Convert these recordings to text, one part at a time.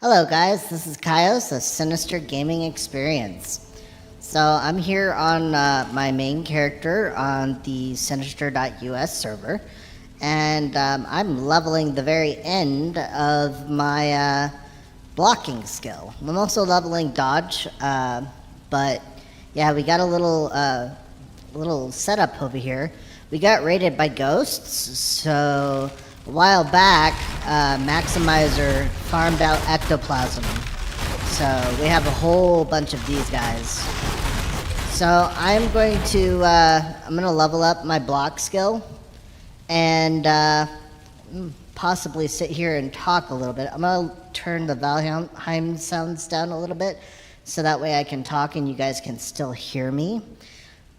Hello guys, this is Kaios, a Sinister gaming experience. So I'm here on my main character on the Sinister.us server, and I'm leveling the very end of my blocking skill. I'm also leveling dodge, but yeah, we got a little setup over here. We got raided by ghosts, so a while back, Maximizer farmed out ectoplasm. So we have a whole bunch of these guys. So I'm going to level up my block skill and possibly sit here and talk a little bit. I'm gonna turn the Valheim sounds down a little bit so that way I can talk and you guys can still hear me.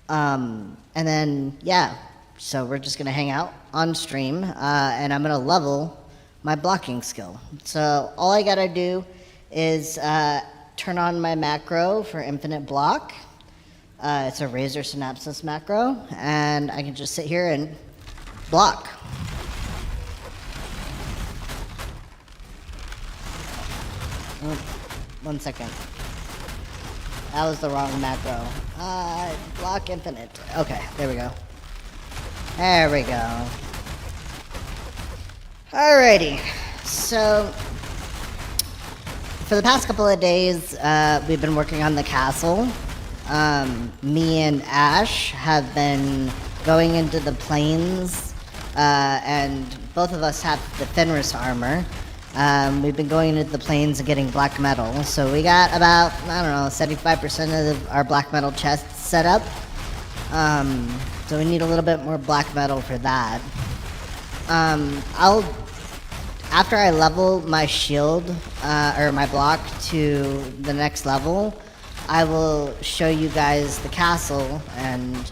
And then, yeah. So we're just gonna hang out on stream, and I'm gonna level my blocking skill. So all I gotta do is turn on my macro for infinite block. It's a razor synapsis macro, and I can just sit here and block. One second. That was the wrong macro. Block infinite. Okay, there we go. There we go. Alrighty, so for the past couple of days, we've been working on the castle. Me and Ash have been going into the plains, and both of us have the Fenris armor. We've been going into the plains and getting black metal, so we got about, 75% of our black metal chests set up. So we need a little bit more black metal for that. After I level my shield, or my block to the next level, I will show you guys the castle and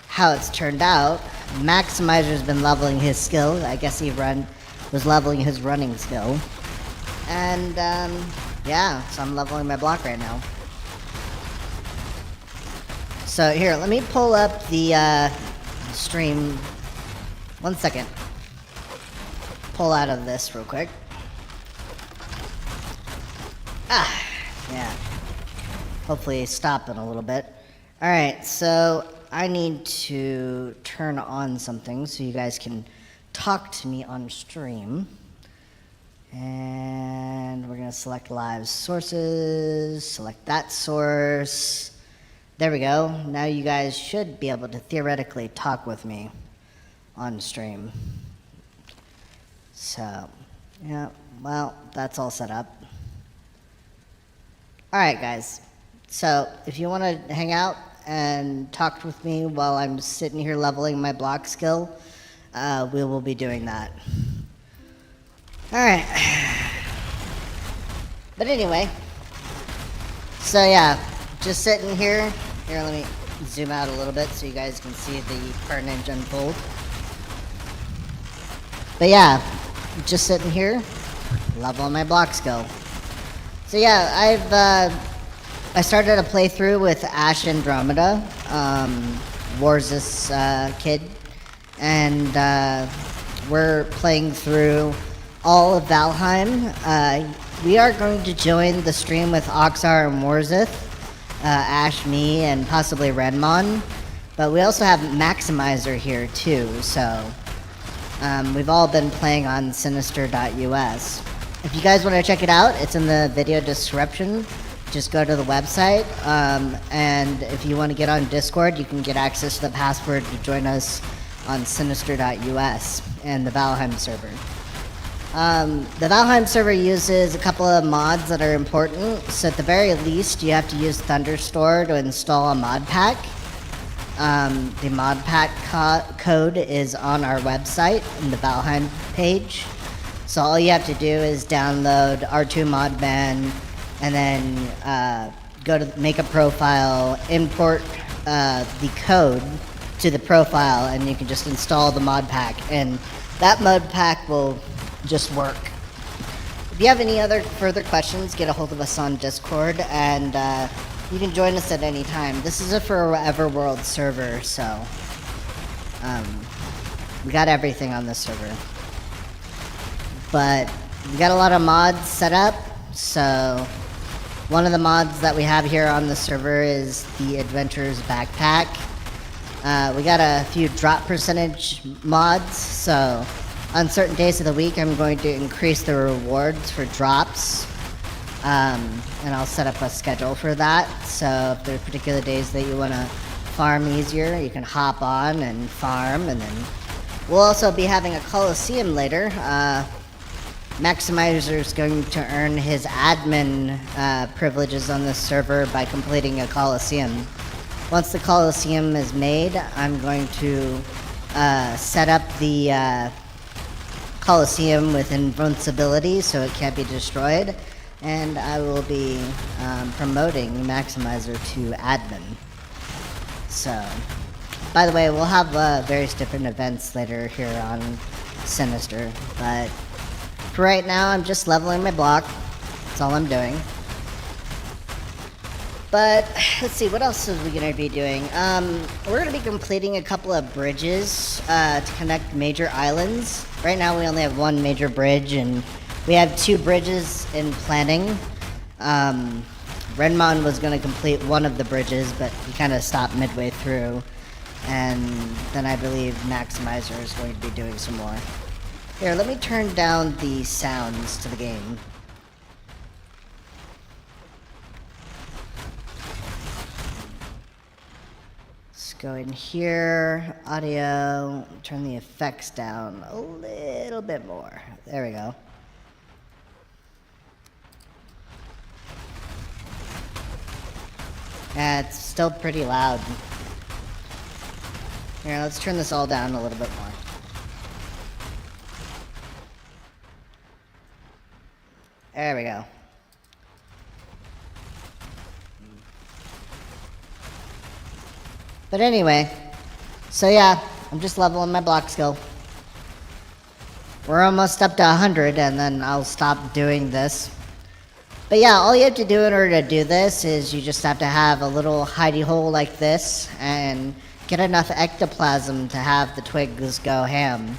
how it's turned out. Maximizer's been leveling his skill. I guess he was leveling his running skill. And, yeah, so I'm leveling my block right now. So here, let me pull up the stream. 1 second. Pull out of this real quick. Yeah. Hopefully stop in a little bit. Alright, so I need to turn on something so you guys can talk to me on stream. And we're gonna select live sources, select that source. There we go. Now you guys should be able to theoretically talk with me on stream. So, yeah, well, that's all set up. Alright guys, so if you want to hang out and talk with me while I'm sitting here leveling my block skill, we will be doing that. Alright. But anyway, so yeah, just sitting here. Here, let me zoom out a little bit so you guys can see the carnage unfold. But yeah, just sitting here, leveling my block skill. So yeah, I started a playthrough with Ash Andromeda, War's kid, and we're playing through all of Valheim. We are going to join the stream with Oxar and Warzith. Ash, me, and possibly Redmon. But we also have Maximizer here too, so we've all been playing on Sinister.us. If you guys want to check it out, it's in the video description. Just go to the website, and if you want to get on Discord, you can get access to the password to join us on Sinister.us and the Valheim server. The Valheim server uses a couple of mods that are important, so at the very least you have to use Thunderstore to install a mod pack. The mod pack code is on our website in the Valheim page. So all you have to do is download R2 Modban and then go to make a profile, import the code to the profile, and you can just install the mod pack, and that mod pack will just work. If you have any other further questions, get a hold of us on Discord, and you can join us at any time. This is a Foreverworld server, so we got everything on this server. But we got a lot of mods set up, So one of the mods that we have here on the server is the Adventurer's Backpack. We got a few drop percentage mods, so on certain days of the week I'm going to increase the rewards for drops. And I'll set up a schedule for that, so if there are particular days that you want to farm easier, you can hop on and farm, and then we'll also be having a Coliseum later. Maximizer's going to earn his admin privileges on this server by completing a Coliseum. Once the Coliseum is made, I'm going to set up the Coliseum with invincibility so it can't be destroyed, and I will be promoting Maximizer to admin. So, by the way, we'll have various different events later here on Sinister, but for right now I'm just leveling my block. That's all I'm doing. But let's see, what else are we going to be doing? We're going to be completing a couple of bridges to connect major islands. Right now we only have one major bridge, and we have 2 bridges in planning. Renmon was going to complete one of the bridges, but he kind of stopped midway through. And then I believe Maximizer is going to be doing some more. Here, let me turn down the sounds to the game. Let's go in here, audio, turn the effects down a little bit more. There we go. Yeah, it's still pretty loud. Here, let's turn this all down a little bit more. There we go. But anyway, so yeah, I'm just leveling my block skill. We're almost up to 100, and then I'll stop doing this. But yeah, all you have to do in order to do this is you just have to have a little hidey hole like this and get enough ectoplasm to have the twigs go ham.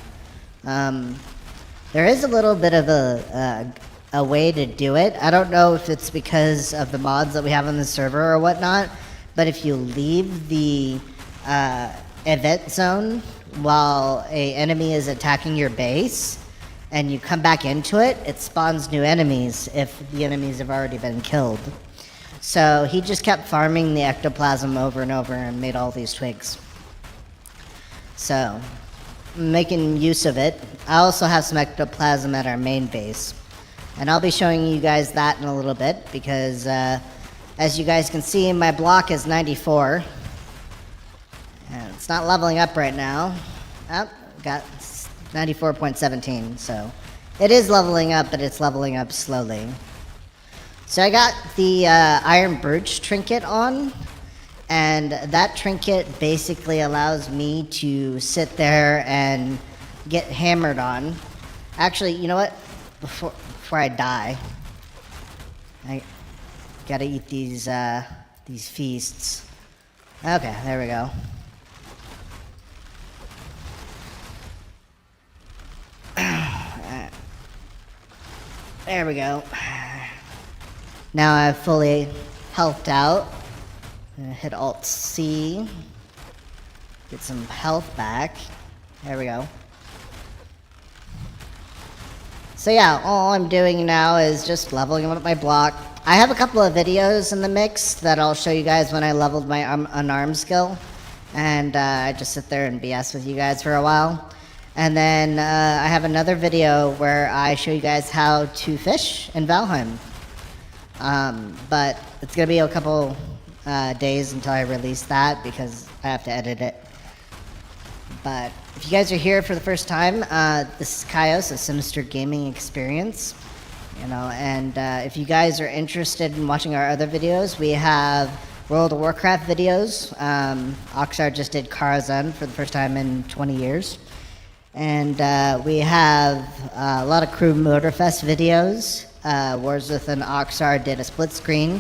There is a little bit of a way to do it. I don't know if it's because of the mods that we have on the server or whatnot, but if you leave the event zone while an enemy is attacking your base, and you come back into it, it spawns new enemies if the enemies have already been killed. So he just kept farming the ectoplasm over and over and made all these twigs. So, making use of it. I also have some ectoplasm at our main base. And I'll be showing you guys that in a little bit, because as you guys can see, my block is 94. And it's not leveling up right now. Oh, got 94.17, so it is leveling up, but it's leveling up slowly. So I got the Iron Brooch trinket on, and that trinket basically allows me to sit there and get hammered on. Actually, you know what? Before I die, I gotta eat these feasts. Okay, there we go. There we go. Now I've fully healthed out. I'm gonna hit Alt-C. Get some health back. There we go. So yeah, all I'm doing now is just leveling up my block. I have a couple of videos in the mix that I'll show you guys when I leveled my unarmed skill. And I just sit there and BS with you guys for a while. And then I have another video where I show you guys how to fish in Valheim. But it's going to be a couple days until I release that because I have to edit it. But if you guys are here for the first time, this is Kaios, a Sinister gaming experience. You know, and if you guys are interested in watching our other videos, we have World of Warcraft videos. Oxar just did Karazhan for the first time in 20 years. And we have a lot of Crew Motorfest videos. Warswith and Oxar did a split screen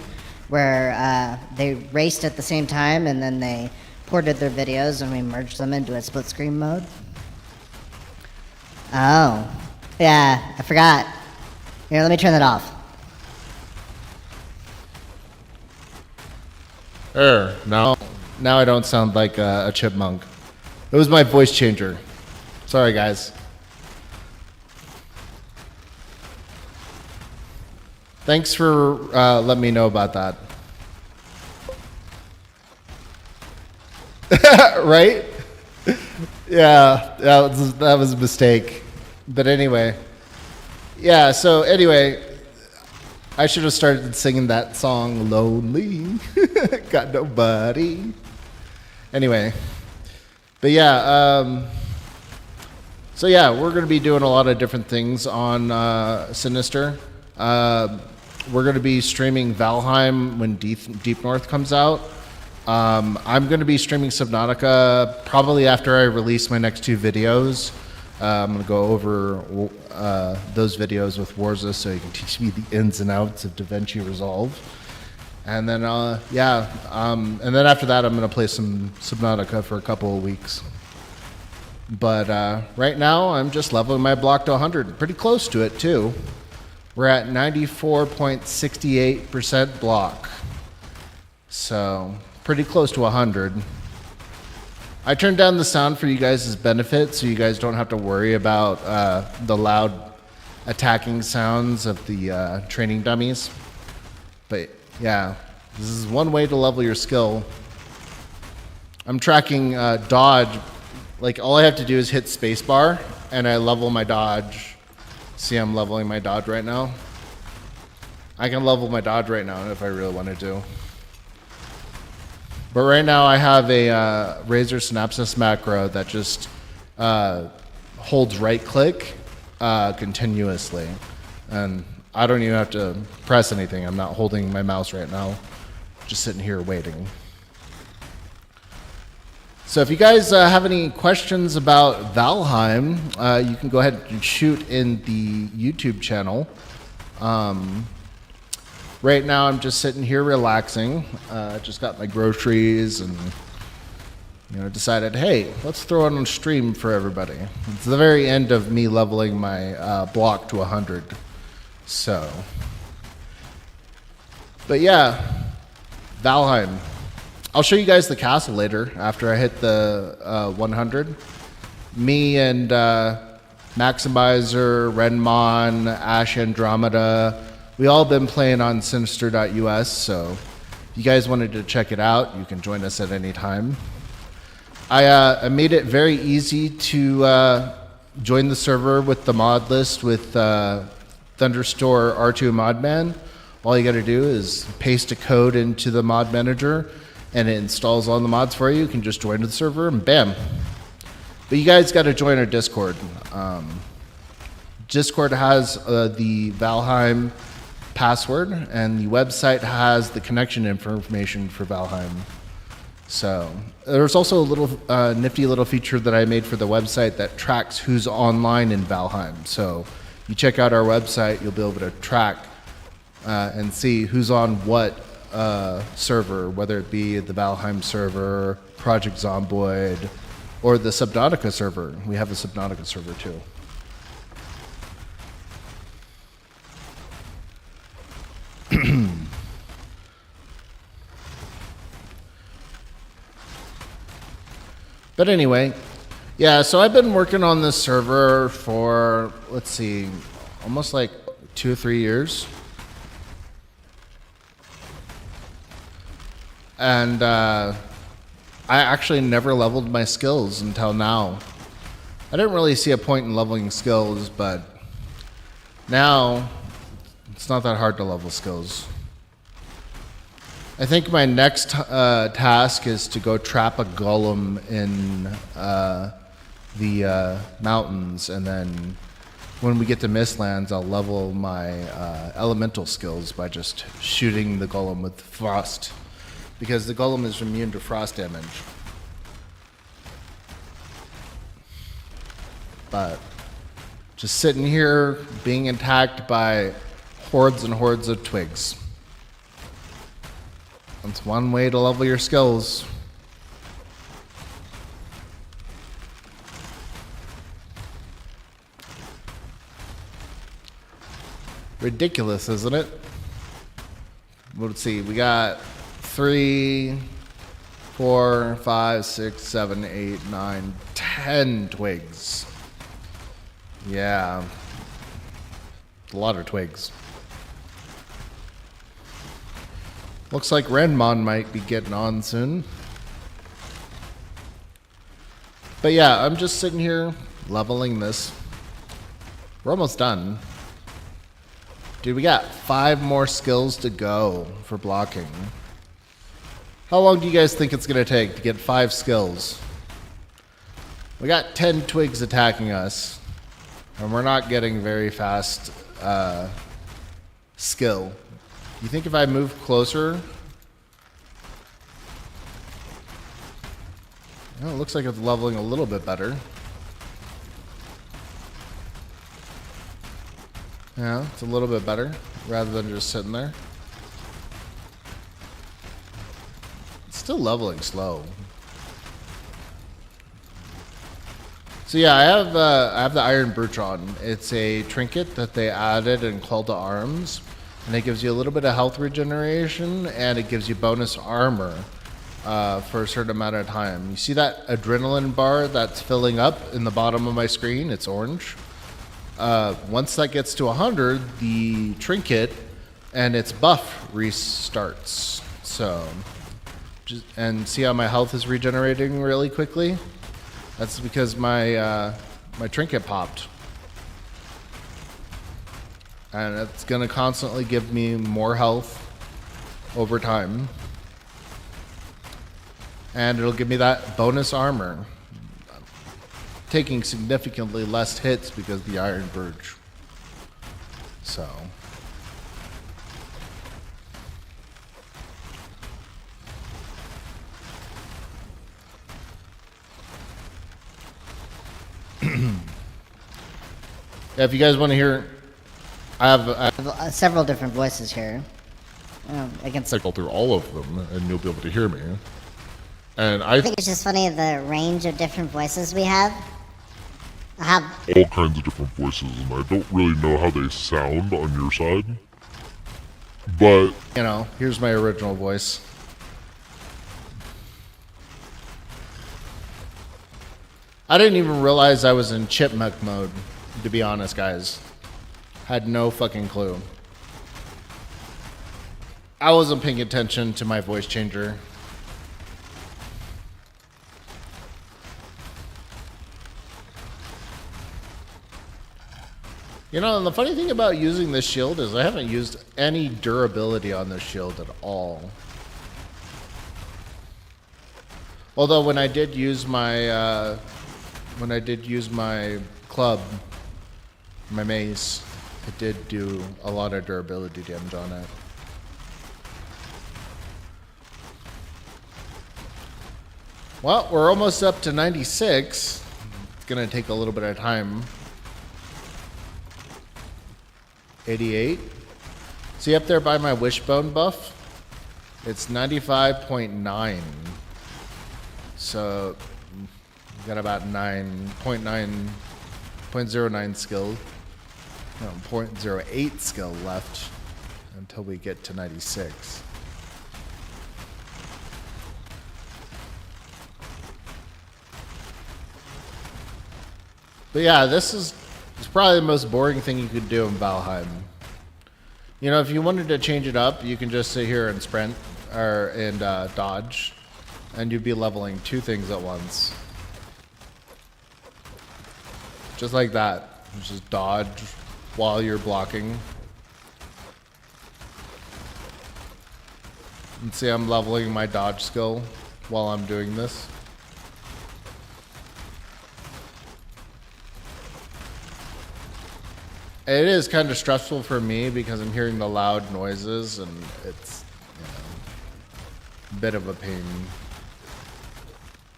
where they raced at the same time, and then they ported their videos and we merged them into a split screen mode. Oh, yeah, I forgot. Here, let me turn that off. Now I don't sound like a chipmunk. It was my voice changer. Sorry, guys. Thanks for letting me know about that. Right? Yeah, that was a mistake. But anyway. Yeah, so anyway, I should have started singing that song, Lonely. Got nobody. Anyway. But yeah, so yeah, we're going to be doing a lot of different things on Sinister. We're going to be streaming Valheim when Deep North comes out. I'm going to be streaming Subnautica probably after I release my next 2 videos. I'm going to go over those videos with Warza so you can teach me the ins and outs of DaVinci Resolve. And then, and then after that, I'm going to play some Subnautica for a couple of weeks. But right now, I'm just leveling my block to 100. Pretty close to it, too. We're at 94.68% block. So, pretty close to 100. I turned down the sound for you guys' benefit so you guys don't have to worry about the loud attacking sounds of the training dummies. But yeah, this is one way to level your skill. I'm tracking dodge. Like, all I have to do is hit spacebar and I level my dodge. See, I'm leveling my dodge right now. I can level my dodge right now if I really wanted to. But right now I have a Razor Synapsis macro that just holds right click continuously. And I don't even have to press anything. I'm not holding my mouse right now. Just sitting here waiting. So if you guys have any questions about Valheim, you can go ahead and shoot in the YouTube channel. Right now I'm just sitting here relaxing. Just got my groceries and decided, hey, let's throw it on stream for everybody. It's the very end of me leveling my block to 100. So, but yeah, Valheim. I'll show you guys the castle later after I hit the 100. Me and Maximizer, Renmon, Ash Andromeda, we all been playing on Sinister.us, so if you guys wanted to check it out, you can join us at any time. I made it very easy to join the server with the mod list with Thunderstore R2 Modman. All you got to do is paste a code into the mod manager and it installs all the mods for you. You can just join the server and bam. But you guys got to join our Discord. Discord has the Valheim password and the website has the connection information for Valheim. So there's also a little nifty little feature that I made for the website that tracks who's online in Valheim. So you check out our website, you'll be able to track and see who's on what server, whether it be the Valheim server, Project Zomboid, or the Subnautica server. We have the Subnautica server too. But anyway, yeah, so I've been working on this server for, let's see, almost like 2 or 3 years. And I actually never leveled my skills until now. I didn't really see a point in leveling skills, but now it's not that hard to level skills. I think my next task is to go trap a golem in the mountains, and then when we get to Mistlands, I'll level my elemental skills by just shooting the golem with frost, because the golem is immune to frost damage. But just sitting here being attacked by hordes and hordes of twigs. That's one way to level your skills. Ridiculous, isn't it? Let's see, we got 3, 4, 5, 6, 7, 8, 9, 10 twigs. Yeah. A lot of twigs. Looks like Renmon might be getting on soon. But yeah, I'm just sitting here leveling this. We're almost done. Dude, we got 5 more skills to go for blocking. How long do you guys think it's going to take to get 5 skills? We got 10 twigs attacking us. And we're not getting very fast skill. You think if I move closer... Well, it looks like it's leveling a little bit better. Yeah, it's a little bit better rather than just sitting there. It's still leveling slow. So yeah, I have the Iron Brooch on. It's a trinket that they added in Call to Arms, and it gives you a little bit of health regeneration, and it gives you bonus armor for a certain amount of time. You see that adrenaline bar that's filling up in the bottom of my screen? It's orange. Once that gets to 100, the trinket and its buff restarts. So, and see how my health is regenerating really quickly? That's because my trinket popped. And it's going to constantly give me more health over time. And it'll give me that bonus armor. Taking significantly less hits because of the Iron Brooch. So. Yeah, if you guys want to hear, I have several different voices here. I can cycle through all of them and you'll be able to hear me. And I think it's just funny the range of different voices we have. I have all kinds of different voices, and I don't really know how they sound on your side. But, you know, here's my original voice. I didn't even realize I was in chipmunk mode, to be honest, guys. Had no fucking clue. I wasn't paying attention to my voice changer. You know, and the funny thing about using this shield is I haven't used any durability on this shield at all. Although when I did use my club, my mace, it did do a lot of durability damage on it. Well, we're almost up to 96. It's gonna take a little bit of time. 88. See up there by my wishbone buff? It's 95.9. So we got about 0.09 skill. No, 0.08 skill left until we get to 96. But yeah, this is it's probably the most boring thing you could do in Valheim. You know, if you wanted to change it up, you can just sit here and sprint and dodge, and you'd be leveling 2 things at once. Just like that. Just dodge while you're blocking. And see, I'm leveling my dodge skill while I'm doing this. It is kind of stressful for me because I'm hearing the loud noises and it's, you know, a bit of a pain.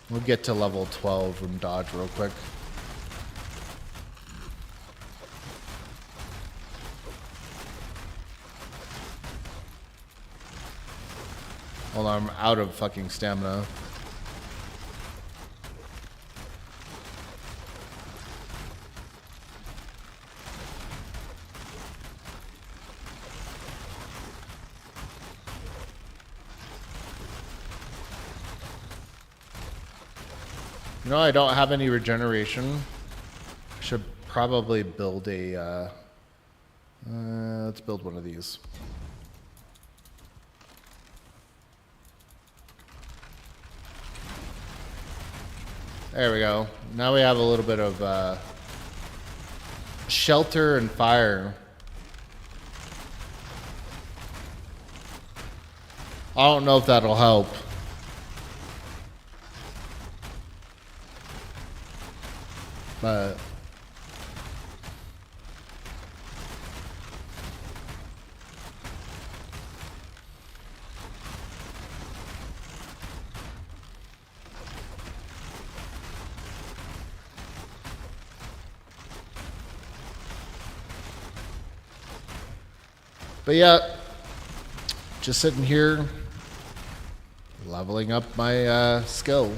We'll get to level 12 from dodge real quick. Hold on, I'm out of fucking stamina. You know, I don't have any regeneration. Should probably build a, let's build one of these. There we go. Now we have a little bit of shelter and fire. I don't know if that'll help. But yeah, just sitting here leveling up my skill.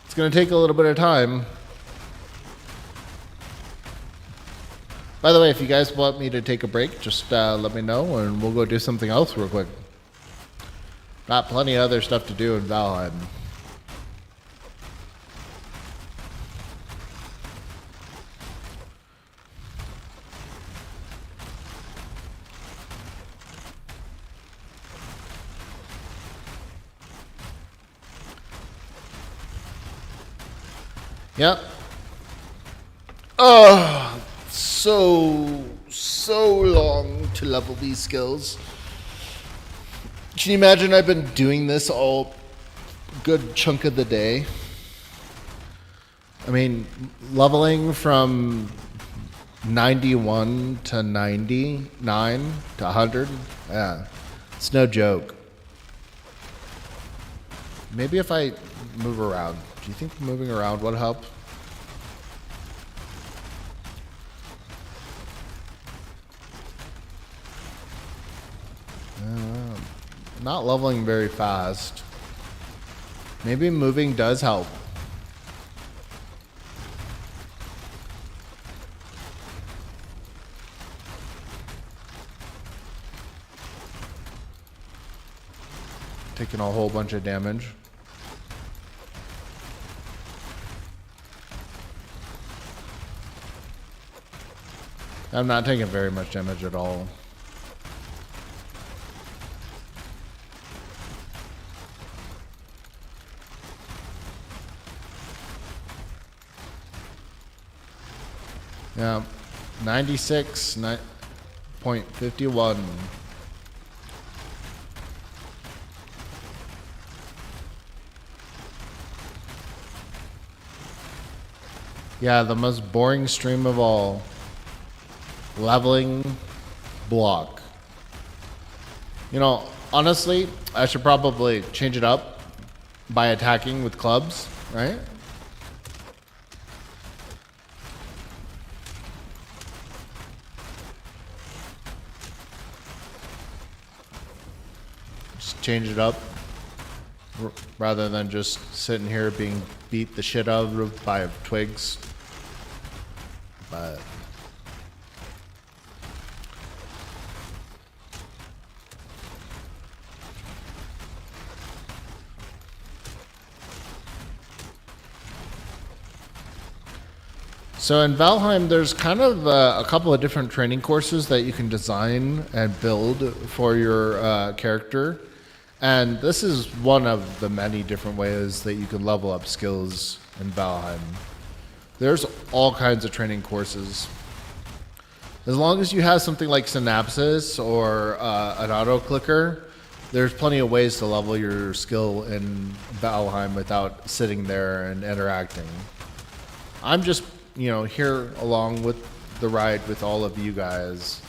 It's going to take a little bit of time. By the way, if you guys want me to take a break, just let me know and we'll go do something else real quick. Got plenty of other stuff to do in Valheim. Yep. Oh, so long to level these skills. Can you imagine I've been doing this all good chunk of the day? I mean, leveling from 91 to 99 to 100, yeah, it's no joke. Maybe if I move around. Do you think moving around would help? Not leveling very fast. Maybe moving does help. Taking a whole bunch of damage. I'm not taking very much damage at all. Yeah, 96.51. Yeah, the most boring stream of all. Leveling block. You know, honestly, I should probably change it up by attacking with clubs, right? Just change it up rather than just sitting here being beat the shit out of by twigs. But so in Valheim, there's kind of a couple of different training courses that you can design and build for your character. And this is one of the many different ways that you can level up skills in Valheim. There's all kinds of training courses. As long as you have something like Synapsis or an auto clicker, there's plenty of ways to level your skill in Valheim without sitting there and interacting. I'm just, you know, here along with the ride with all of you guys,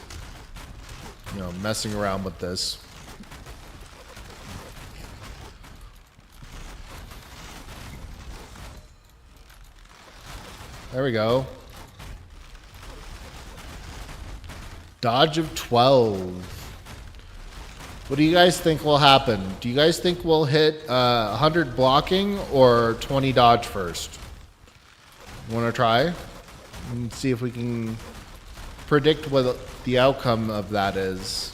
you know, messing around with this. There we go. Dodge of 12. What do you guys think will happen? Do you guys think we'll hit 100 blocking or 20 dodge first? Want to try? And see if we can predict what the outcome of that is.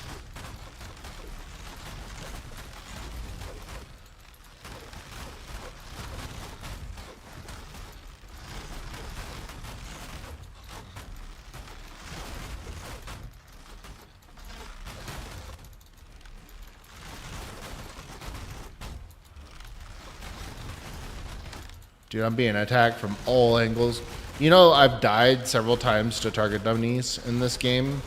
Dude, I'm being attacked from all angles. You know, I've died several times to target dummies in this game.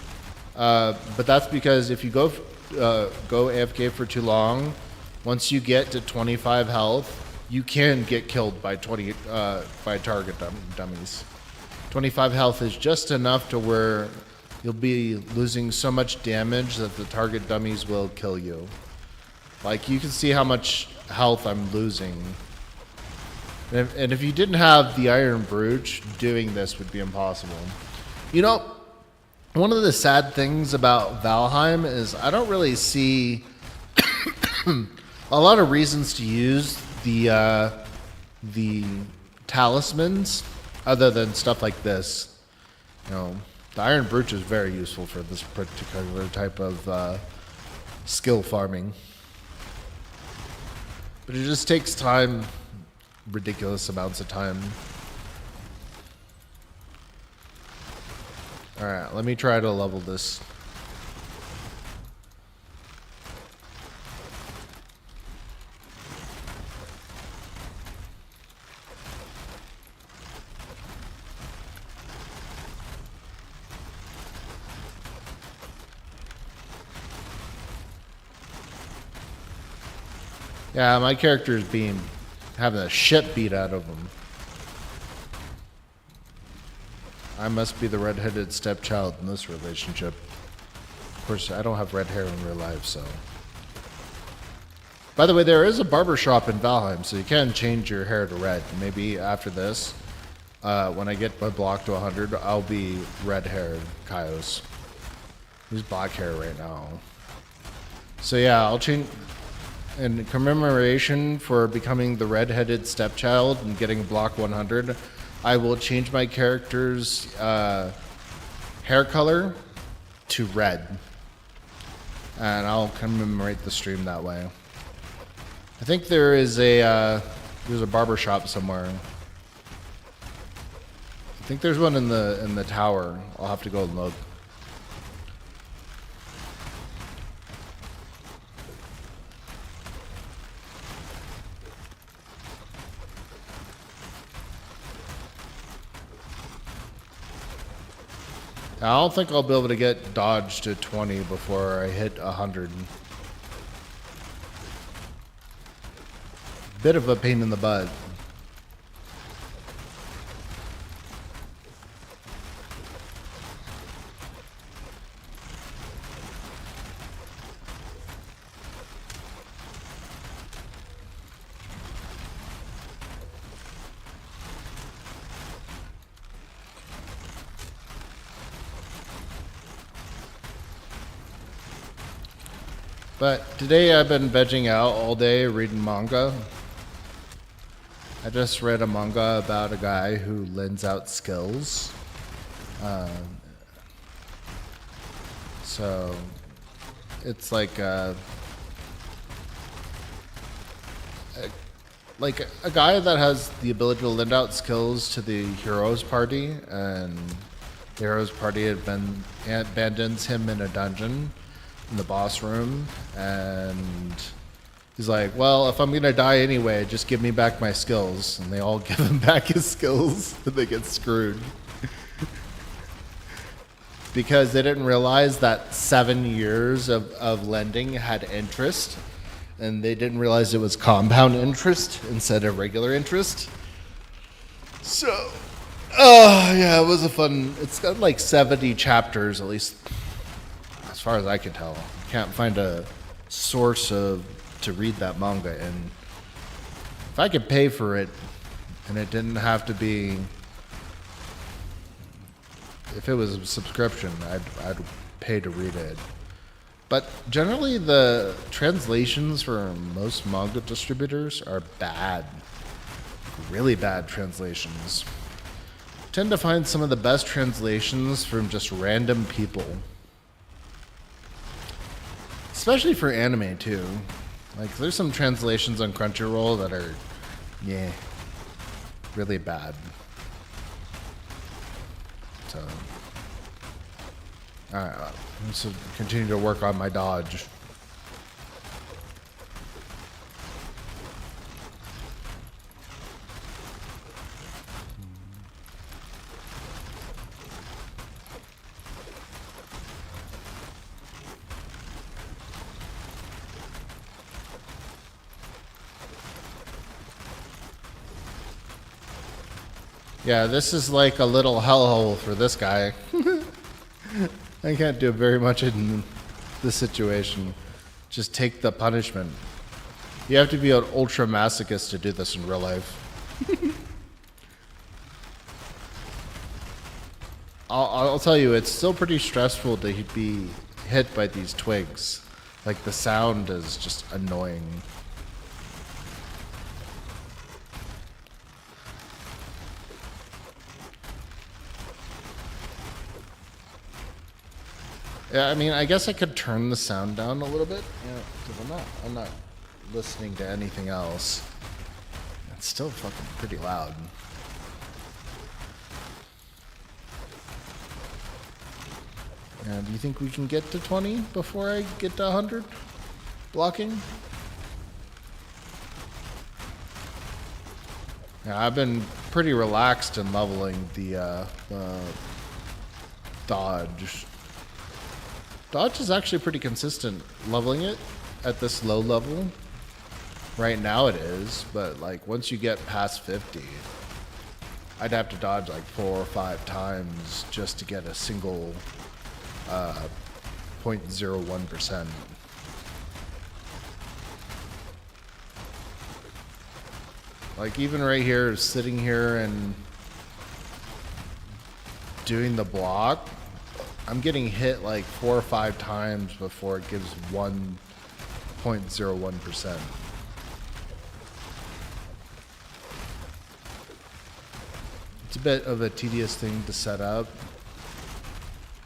But that's because if you go AFK for too long, once you get to 25 health, you can get killed by target dummies. 25 health is just enough to where you'll be losing so much damage that the target dummies will kill you. Like, you can see how much health I'm losing. And if you didn't have the Iron Brooch, doing this would be impossible. You know, one of the sad things about Valheim is I don't really see a lot of reasons to use the talismans other than stuff like this. You know, the Iron Brooch is very useful for this particular type of skill farming. But it just takes time, ridiculous amounts of time. Alright, let me try to level this. Yeah, my character is having a shit beat out of him. I must be the redheaded stepchild in this relationship. Of course, I don't have red hair in real life, so. By the way, there is a barber shop in Valheim, so you can change your hair to red. Maybe after this, when I get my block to 100, I'll be red-haired Kaios. He's black hair right now. So yeah, I'll change. In commemoration for becoming the red-headed stepchild and getting block 100, I will change my character's hair color to red. And I'll commemorate the stream that way. I think there's a barber shop somewhere. I think there's one in the tower. I'll have to go and look. I don't think I'll be able to get dodge to 20 before I hit 100. Bit of a pain in the butt. But today I've been vegging out all day reading manga. I just read a manga about a guy who lends out skills. So it's like a guy that has the ability to lend out skills to the hero's party, and the hero's party abandons him in a dungeon in the boss room, and he's like, well, if I'm gonna die anyway, just give me back my skills. And they all give him back his skills, and they get screwed. Because they didn't realize that 7 years of lending had interest, and they didn't realize it was compound interest instead of regular interest. So, yeah, it was a fun, it's got like 70 chapters, at least as far as I can tell. Can't find a source to read that manga in. If I could pay for it, and it didn't have to be, if it was a subscription, I'd pay to read it. But generally, the translations for most manga distributors are bad. Really bad translations. Tend to find some of the best translations from just random people. Especially for anime, too. Like, there's some translations on Crunchyroll that are, yeah, really bad. So, alright, let's continue to work on my dodge. Yeah, this is like a little hellhole for this guy. I can't do very much in this situation. Just take the punishment. You have to be an ultra masochist to do this in real life. I'll tell you, it's still pretty stressful to be hit by these twigs. Like, the sound is just annoying. Yeah, I mean, I guess I could turn the sound down a little bit. Yeah, because I'm not listening to anything else. It's still fucking pretty loud. And do you think we can get to 20 before I get to 100 blocking? Yeah, I've been pretty relaxed in leveling the dodge. Dodge is actually pretty consistent leveling it at this low level. Right now it is, but like once you get past 50, I'd have to dodge like 4 or 5 times just to get a single 0.01%. Like even right here, sitting here and doing the block, I'm getting hit like 4 or 5 times before it gives 1.01%. It's a bit of a tedious thing to set up.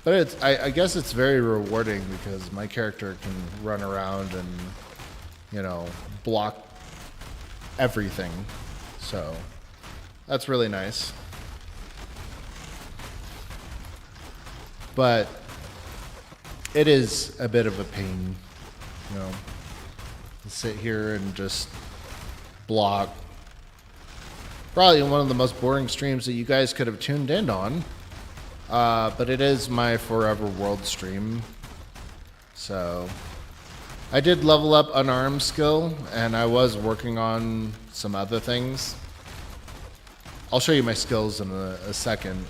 But I guess it's very rewarding because my character can run around and, you know, block everything. So that's really nice. But it is a bit of a pain, you know, to sit here and just block. Probably one of the most boring streams that you guys could have tuned in on. But it is my Foreverworld stream. So I did level up unarmed skill, and I was working on some other things. I'll show you my skills in a second.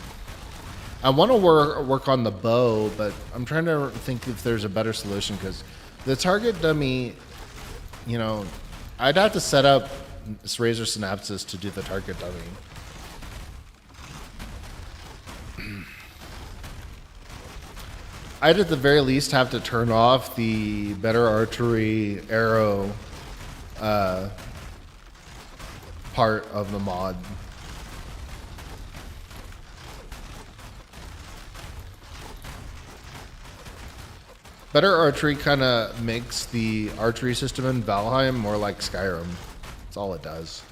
I want to work on the bow, but I'm trying to think if there's a better solution, because the target dummy, you know, I'd have to set up this Razor Synapses to do the target dummy. I'd at the very least have to turn off the better archery arrow part of the mod. Better archery kind of makes the archery system in Valheim more like Skyrim. That's all it does.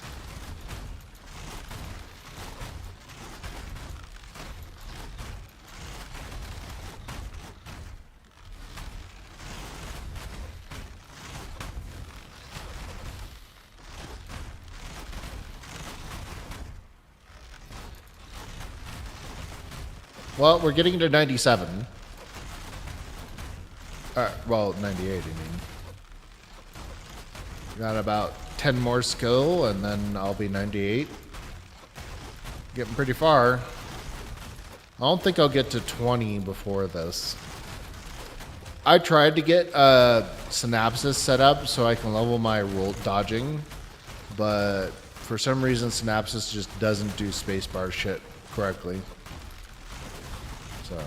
Well, we're getting to 97. Well, 98, I mean. Got about 10 more skill, and then I'll be 98. Getting pretty far. I don't think I'll get to 20 before this. I tried to get Synapses set up so I can level my roll dodging, but for some reason Synapses just doesn't do spacebar shit correctly. So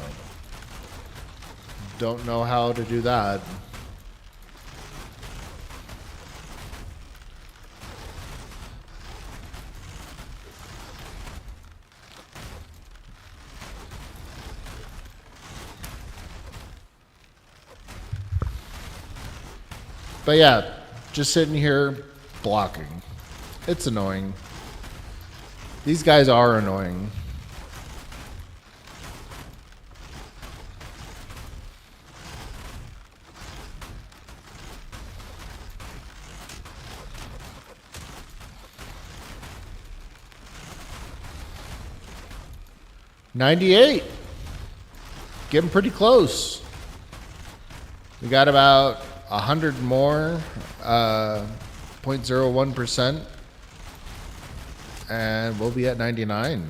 don't know how to do that. But yeah, just sitting here blocking. It's annoying. These guys are annoying. $98. Getting pretty close. We got about 100 more, 0.01%, and we'll be at 99.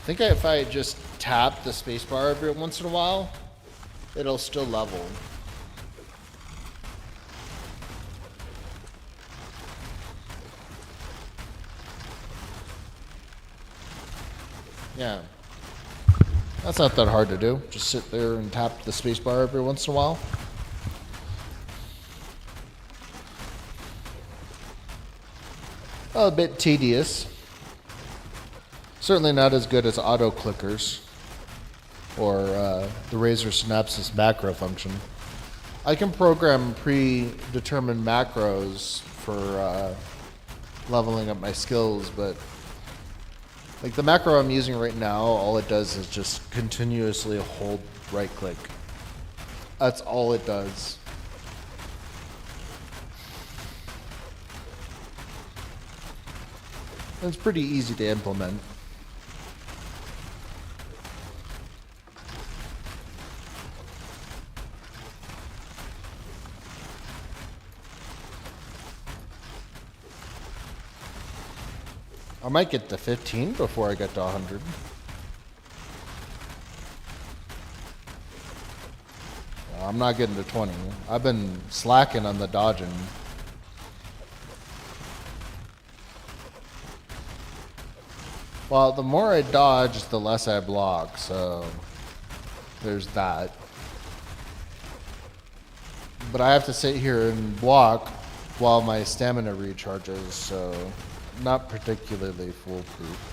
think if I just tap the spacebar every once in a while, it'll still level. Yeah. That's not that hard to do. Just sit there and tap the spacebar every once in a while. A bit tedious. Certainly not as good as auto clickers or the Razer Synapses macro function. I can program predetermined macros for leveling up my skills, but like the macro I'm using right now, all it does is just continuously hold right click. That's all it does. It's pretty easy to implement. I might get to 15 before I get to 100. I'm not getting to 20. I've been slacking on the dodging. Well, the more I dodge, the less I block, so there's that. But I have to sit here and block while my stamina recharges, so not particularly foolproof.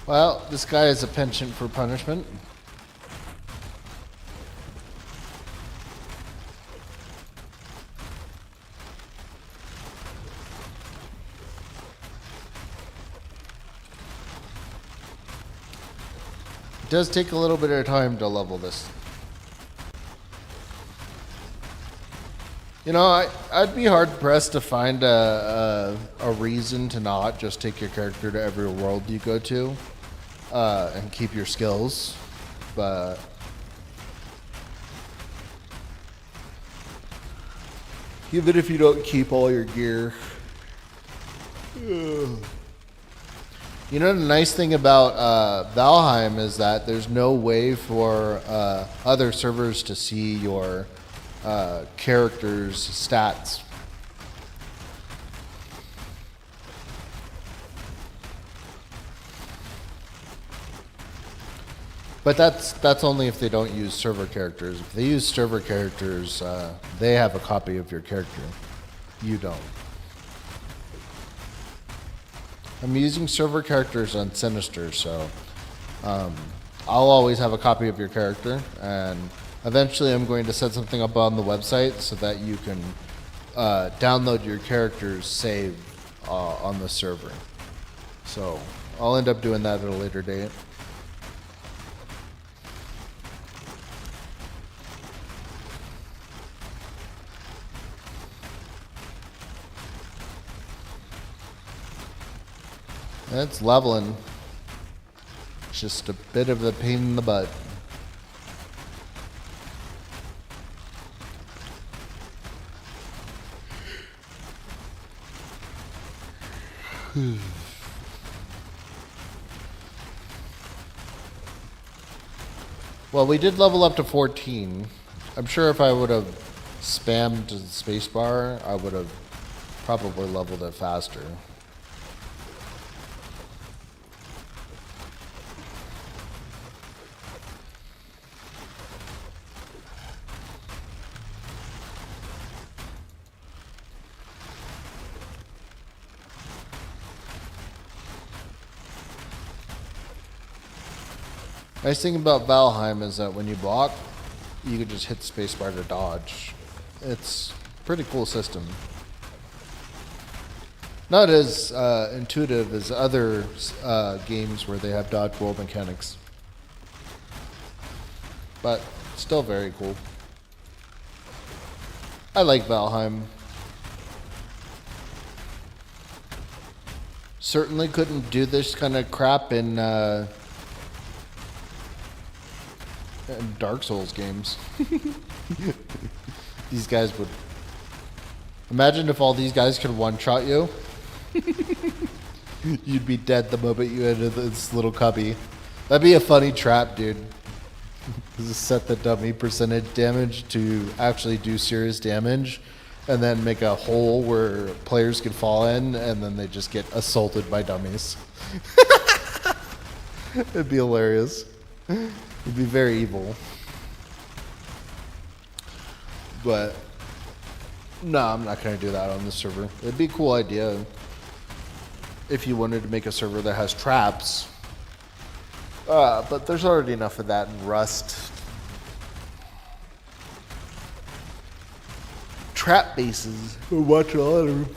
Well, this guy is a penchant for punishment. It does take a little bit of time to level this. You know, I'd be hard pressed to find a reason to not just take your character to every world you go to and keep your skills, but even if you don't keep all your gear. You know, the nice thing about Valheim is that there's no way for other servers to see your character's stats. But that's only if they don't use server characters. If they use server characters, they have a copy of your character. You don't. I'm using server characters on Sinister, so I'll always have a copy of your character, and eventually I'm going to set something up on the website so that you can download your character's save on the server. So I'll end up doing that at a later date. It's leveling. It's just a bit of a pain in the butt. Well, we did level up to 14. I'm sure if I would have spammed the spacebar, I would have probably leveled it faster. Nice thing about Valheim is that when you block, you can just hit spacebar to dodge. It's a pretty cool system. Not as intuitive as other games where they have dodge roll mechanics. but still very cool. I like Valheim. Certainly couldn't do this kind of crap in Dark Souls games. These guys would... Imagine if all these guys could one-shot you. You'd be dead the moment you entered this little cubby. That'd be a funny trap, dude. Just set the dummy percentage damage to actually do serious damage, and then make a hole where players can fall in, and then they just get assaulted by dummies. It'd be hilarious. It'd be very evil. But no, I'm not going to do that on this server. It'd be a cool idea if you wanted to make a server that has traps. But there's already enough of that in Rust. Trap bases. I watch a lot of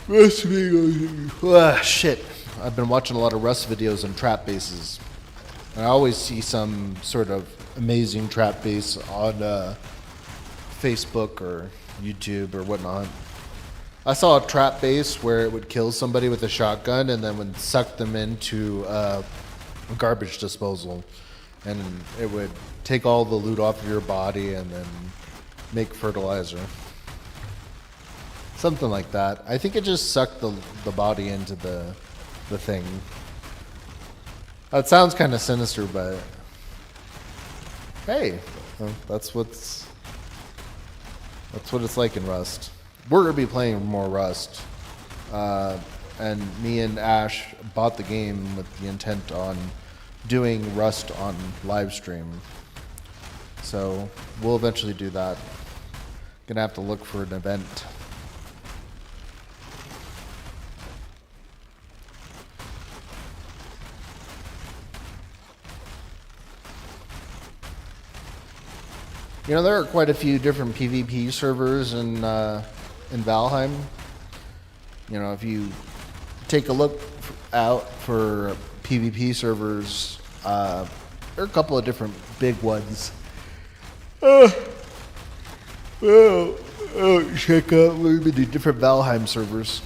Rust videos. Shit. I've been watching a lot of Rust videos on trap bases. And I always see some sort of amazing trap base on Facebook or YouTube or whatnot. I saw a trap base where it would kill somebody with a shotgun and then would suck them into garbage disposal, and it would take all the loot off of your body and then make fertilizer. Something like that. I think it just sucked the body into the thing. That sounds kind of sinister, but hey, that's what it's like in Rust. We're gonna be playing more Rust, and me and Ash bought the game with the intent on doing Rust on live stream. So we'll eventually do that. Gonna have to look for an event. You know, there are quite a few different PvP servers in Valheim. You know, if you take a look out for PvP servers, there are a couple of different big ones. Check out maybe the different Valheim servers.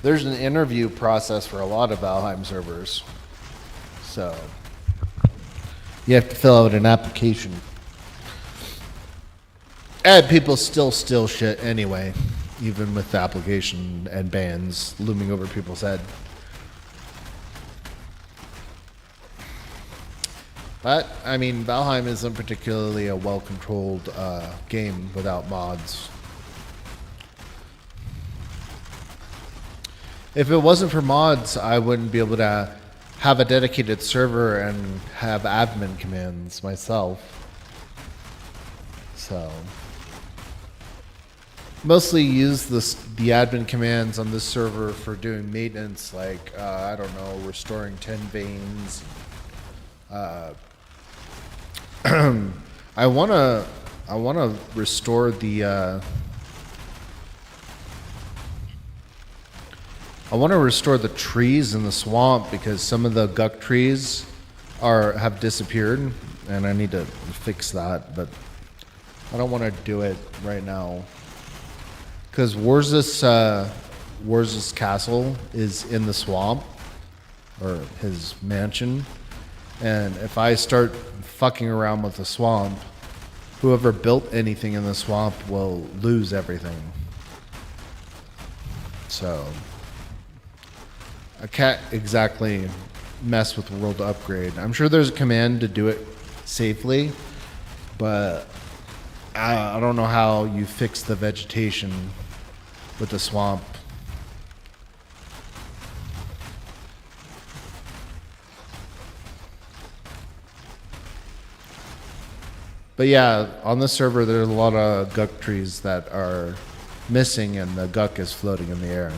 There's an interview process for a lot of Valheim servers. So you have to fill out an application. And people still steal shit anyway, even with the application and bans looming over people's head. But, I mean, Valheim isn't particularly a well-controlled game without mods. If it wasn't for mods, I wouldn't be able to have a dedicated server and have admin commands myself. So mostly use the admin commands on this server for doing maintenance, like I don't know, restoring 10 veins. I wanna restore the trees in the swamp, because some of the guck trees have disappeared, and I need to fix that, but I don't want to do it right now. Because Warzus castle is in the swamp, or his mansion, and if I start fucking around with the swamp, whoever built anything in the swamp will lose everything. So I can't exactly mess with World Upgrade. I'm sure there's a command to do it safely, but I don't know how you fix the vegetation with the swamp. But yeah, on the server there's a lot of guck trees that are missing, and the guck is floating in the air.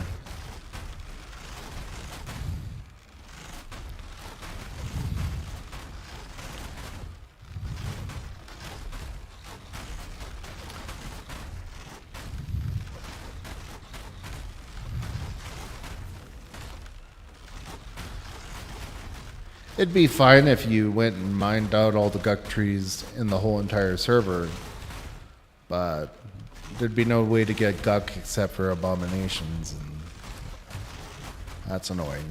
It'd be fine if you went and mined out all the guck trees in the whole entire server, but there'd be no way to get guck except for abominations, and that's annoying.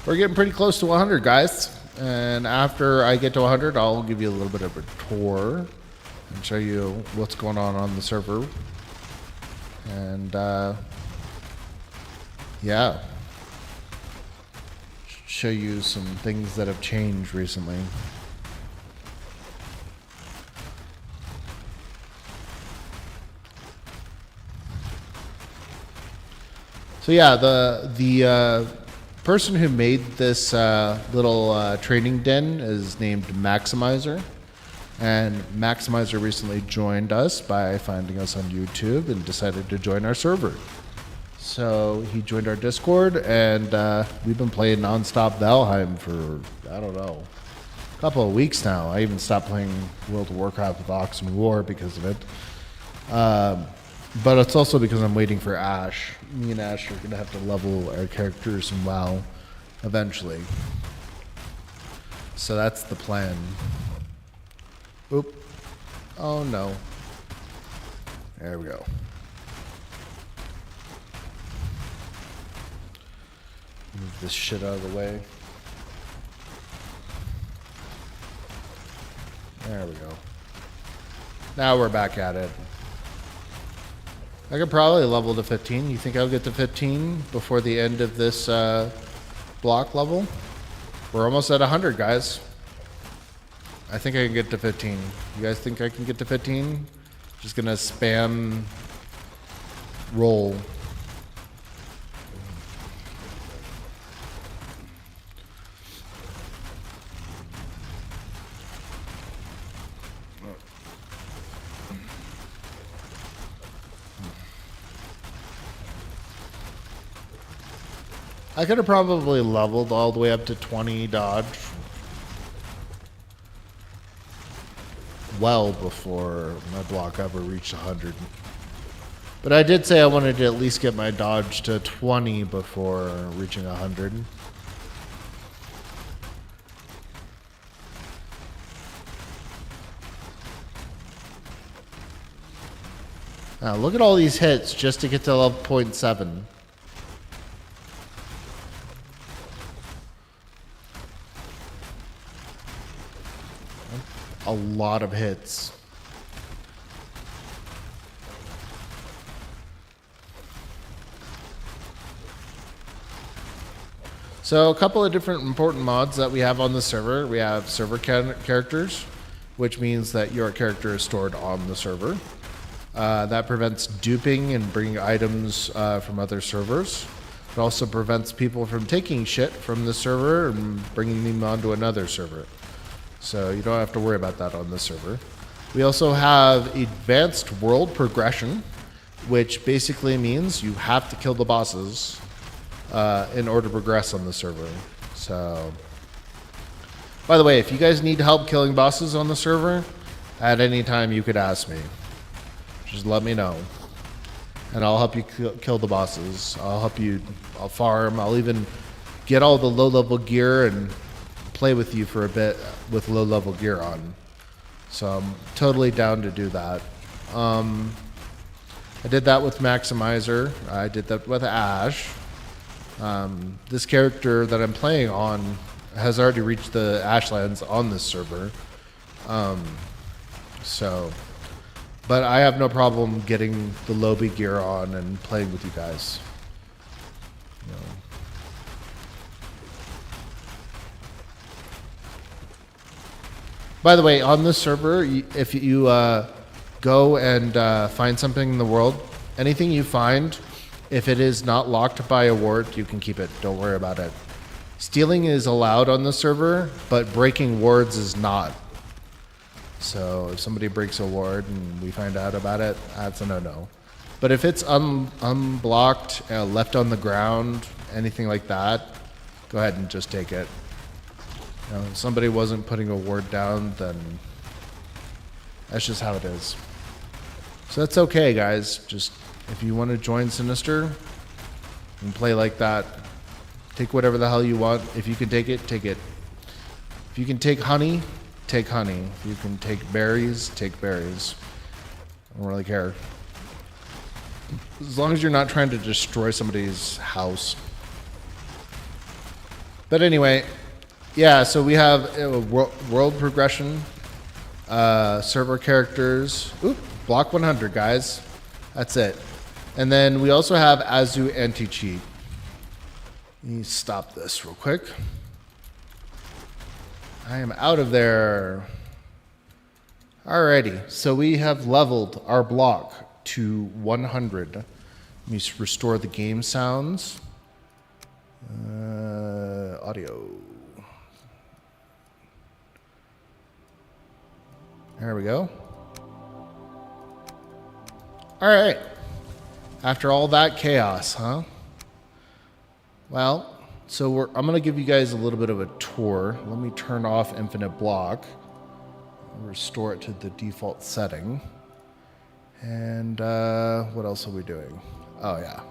We're getting pretty close to 100, guys. And after I get to 100, I'll give you a little bit of a tour and show you what's going on the server. And, yeah. Show you some things that have changed recently. So yeah, the person who made this little training den is named Maximizer, and Maximizer recently joined us by finding us on YouTube and decided to join our server. So he joined our Discord, and we've been playing nonstop Valheim for, I don't know, a couple of weeks now. I even stopped playing World of Warcraft with Oxen War because of it. But it's also because I'm waiting for Ash. Me and Ash are going to have to level our characters in WoW eventually. So that's the plan. Oop. Oh no. There we go. Move this shit out of the way. There we go. Now we're back at it. I could probably level to 15. You think I'll get to 15 before the end of this block level? We're almost at 100, guys. I think I can get to 15. You guys think I can get to 15? Just gonna spam roll. I could have probably leveled all the way up to 20 dodge well before my block ever reached 100. But I did say I wanted to at least get my dodge to 20 before reaching 100. Now look at all these hits just to get to level 0.7. A lot of hits. So a couple of different important mods that we have on the server. We have server characters, which means that your character is stored on the server. That prevents duping and bringing items from other servers. It also prevents people from taking shit from the server and bringing them onto another server. So you don't have to worry about that on this server. We also have advanced world progression, which basically means you have to kill the bosses in order to progress on the server. So, by the way, if you guys need help killing bosses on the server, at any time you could ask me. Just let me know. And I'll help you kill the bosses. I'll farm, I'll even get all the low-level gear and play with you for a bit with low-level gear on. So I'm totally down to do that. I did that with Maximizer. I did that with Ash. This character that I'm playing on has already reached the Ashlands on this server. But I have no problem getting the lobby gear on and playing with you guys. You know. By the way, on this server, if you go and find something in the world, anything you find, if it is not locked by a ward, you can keep it. Don't worry about it. Stealing is allowed on the server, but breaking wards is not. So if somebody breaks a ward and we find out about it, that's a no-no. But if it's unblocked, left on the ground, anything like that, go ahead and just take it. If somebody wasn't putting a word down, then that's just how it is. So that's okay, guys. Just if you want to join Sinister and play like that, take whatever the hell you want. If you can take it, take it. If you can take honey, take honey. If you can take berries, take berries. I don't really care. As long as you're not trying to destroy somebody's house. But anyway, yeah, so we have world progression, server characters. Oop, block 100, guys. That's it. And then we also have Azu anti-cheat. Let me stop this real quick. I am out of there. Alrighty, so we have leveled our block to 100. Let me restore the game sounds. Audio. There we go. All right. After all that chaos, huh? Well, so I'm going to give you guys a little bit of a tour. Let me turn off infinite block. Restore it to the default setting. And what else are we doing? Oh, yeah.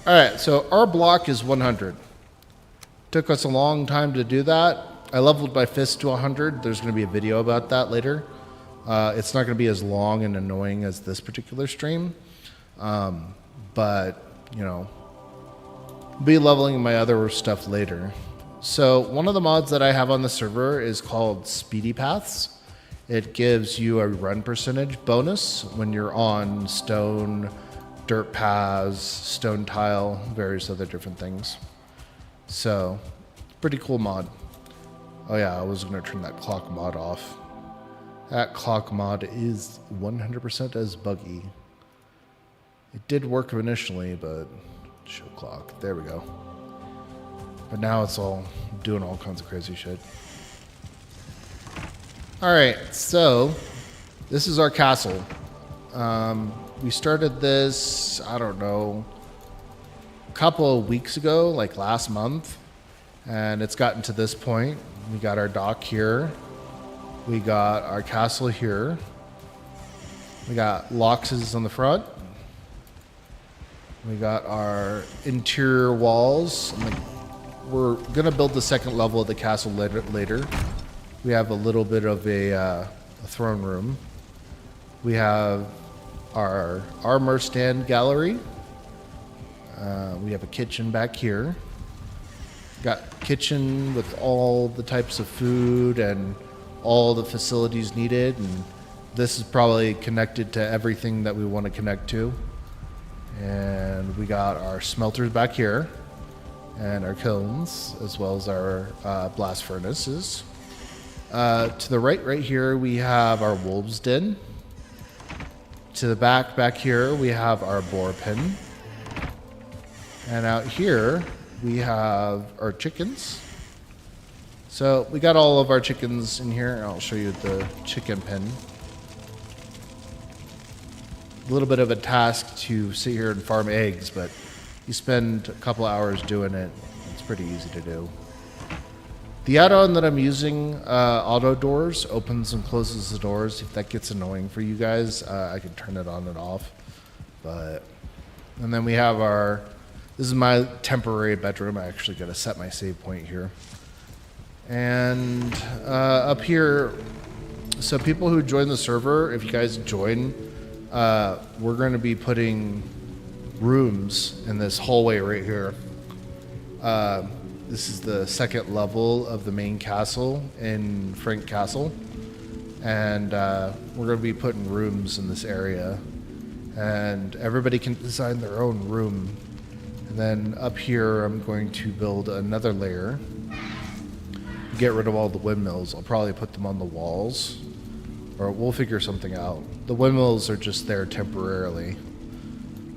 All right, so our block is 100. Took us a long time to do that. I leveled my fist to 100. There's going to be a video about that later. It's not going to be as long and annoying as this particular stream. But, you know, be leveling my other stuff later. So one of the mods that I have on the server is called Speedy Paths. It gives you a run percentage bonus when you're on stone, dirt paths, stone tile, various other different things. So, pretty cool mod. Oh yeah, I was going to turn that clock mod off. That clock mod is 100% as buggy. It did work initially, but show clock. There we go. But now it's all doing all kinds of crazy shit. Alright, so this is our castle. We started this, I don't know, a couple of weeks ago, like last month. And it's gotten to this point. We got our dock here. We got our castle here. We got loxes on the front. We got our interior walls. We're going to build the second level of the castle later. We have a little bit of a throne room. We have our armor stand gallery. We have a kitchen back here. Got kitchen with all the types of food and all the facilities needed. And this is probably connected to everything that we want to connect to. And we got our smelters back here and our kilns, as well as our blast furnaces. To the right here, we have our wolves den. To the back here, we have our boar pen. And out here, we have our chickens. So we got all of our chickens in here. I'll show you the chicken pen. A little bit of a task to sit here and farm eggs, but you spend a couple hours doing it. It's pretty easy to do. The add-on that I'm using, auto doors, opens and closes the doors. If that gets annoying for you guys, I can turn it on and off. And then we have this is my temporary bedroom. I actually got to set my save point here. And up here, so people who join the server, if you guys join, we're going to be putting rooms in this hallway right here. This is the second level of the main castle in Frank Castle. And we're going to be putting rooms in this area. And everybody can design their own room. And then up here, I'm going to build another layer. Get rid of all the windmills. I'll probably put them on the walls. Or we'll figure something out. The windmills are just there temporarily.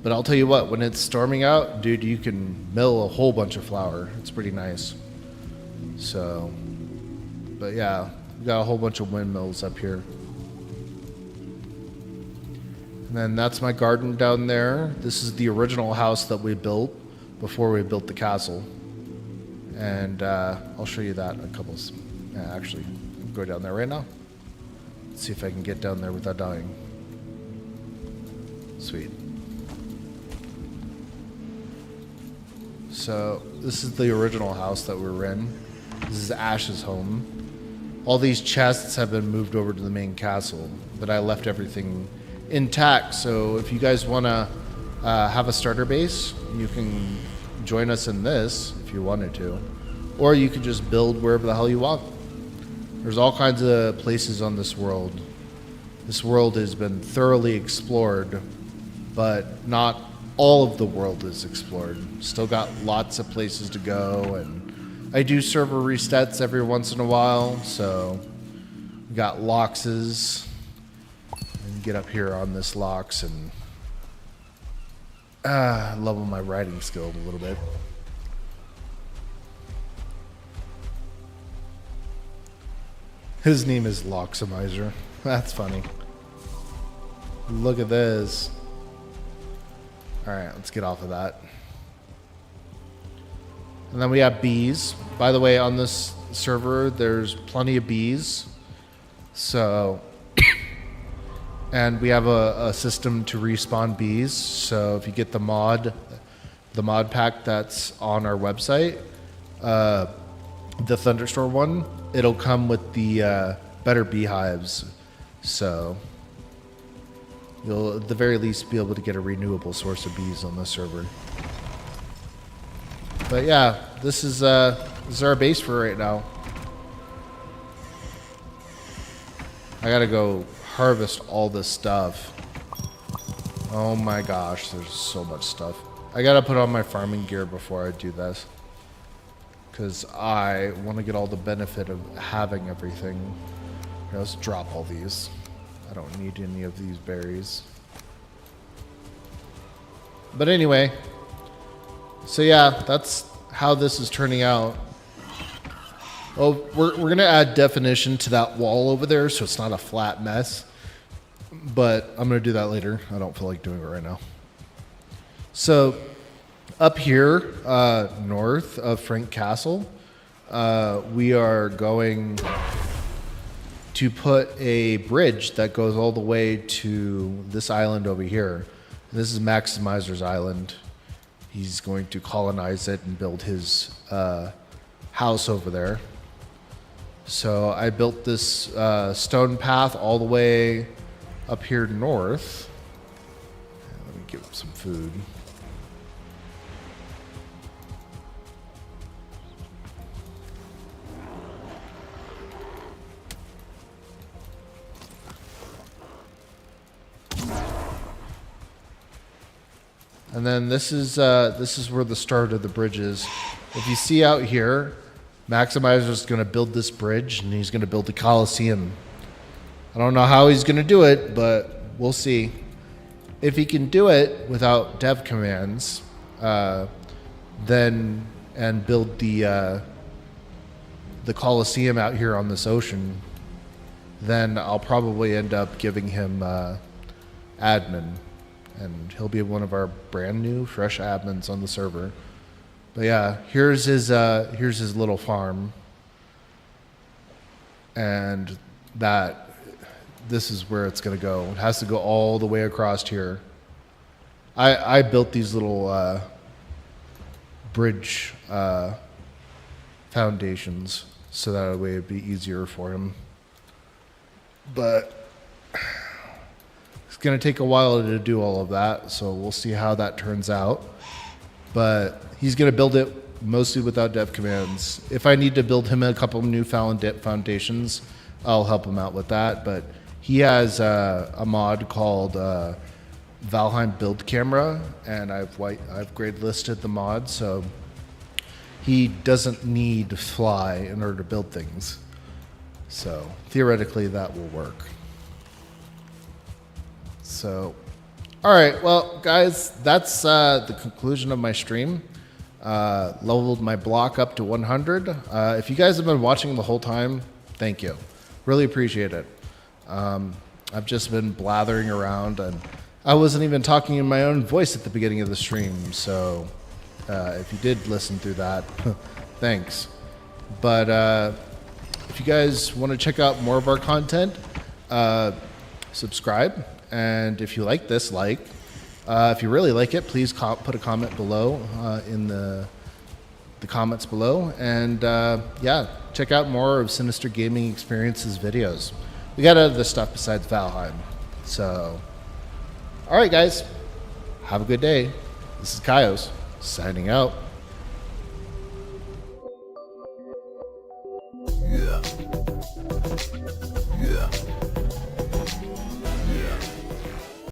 But I'll tell you what, when it's storming out, dude, you can mill a whole bunch of flour. It's pretty nice. So, but yeah, we got a whole bunch of windmills up here. And then that's my garden down there. This is the original house that we built before we built the castle. And I'll show you that in a couple. Actually, I'll go down there right now. Let's see if I can get down there without dying. Sweet. So this is the original house that we were in. This is Ash's home. All these chests have been moved over to the main castle, but I left everything intact. So if you guys want to have a starter base, you can join us in this if you wanted to, or you could just build wherever the hell you want. There's all kinds of places on this world. This world has been thoroughly explored, but not all of the world is explored. Still got lots of places to go, and I do server resets every once in a while, so we got Loxes. And get up here on this Lox and level my riding skill a little bit. His name is Loxamizer. That's funny. Look at this. Alright, let's get off of that. And then we have bees. By the way, on this server, there's plenty of bees. So, and we have a system to respawn bees. So if you get the mod pack that's on our website, the Thunderstorm one, it'll come with the better beehives. So you'll at the very least be able to get a renewable source of bees on the server. But yeah, this is our base for right now. I gotta go harvest all this stuff. Oh my gosh, there's so much stuff. I gotta put on my farming gear before I do this, because I want to get all the benefit of having everything. Here, let's drop all these. I don't need any of these berries. But anyway, so yeah, that's how this is turning out. Oh, we're gonna add definition to that wall over there so it's not a flat mess. But I'm gonna do that later. I don't feel like doing it right now. So up here, north of Frank Castle, we are going to put a bridge that goes all the way to this island over here. This is Maximizer's island. He's going to colonize it and build his house over there. So I built this stone path all the way up here north. Let me give him some food. And then this is where the start of the bridge is. If you see out here, Maximizer is going to build this bridge, and he's going to build the Coliseum. I don't know how he's going to do it, but we'll see. If he can do it without dev commands, then and build the Coliseum out here on this ocean, then I'll probably end up giving him admin. And he'll be one of our brand new, fresh admins on the server. But yeah, here's his little farm, and this is where it's gonna go. It has to go all the way across here. I built these little bridge foundations so that way it'd be easier for him. But it's going to take a while to do all of that, so we'll see how that turns out. But he's going to build it mostly without dev commands. If I need to build him a couple new foundations, I'll help him out with that. But he has a mod called Valheim Build Camera, and I've grade listed the mod, so he doesn't need to fly in order to build things. So theoretically, that will work. So, all right, well, guys, that's the conclusion of my stream. Leveled my block up to 100. If you guys have been watching the whole time, thank you. Really appreciate it. I've just been blathering around, and I wasn't even talking in my own voice at the beginning of the stream, so If you did listen through that, thanks. But if you guys want to check out more of our content, subscribe. And if you like this, if you really like it, please put a comment below in the comments below. And yeah, check out more of Sinister Gaming Experience's videos. We got other stuff besides Valheim. So, all right, guys, have a good day. This is Kaios, signing out.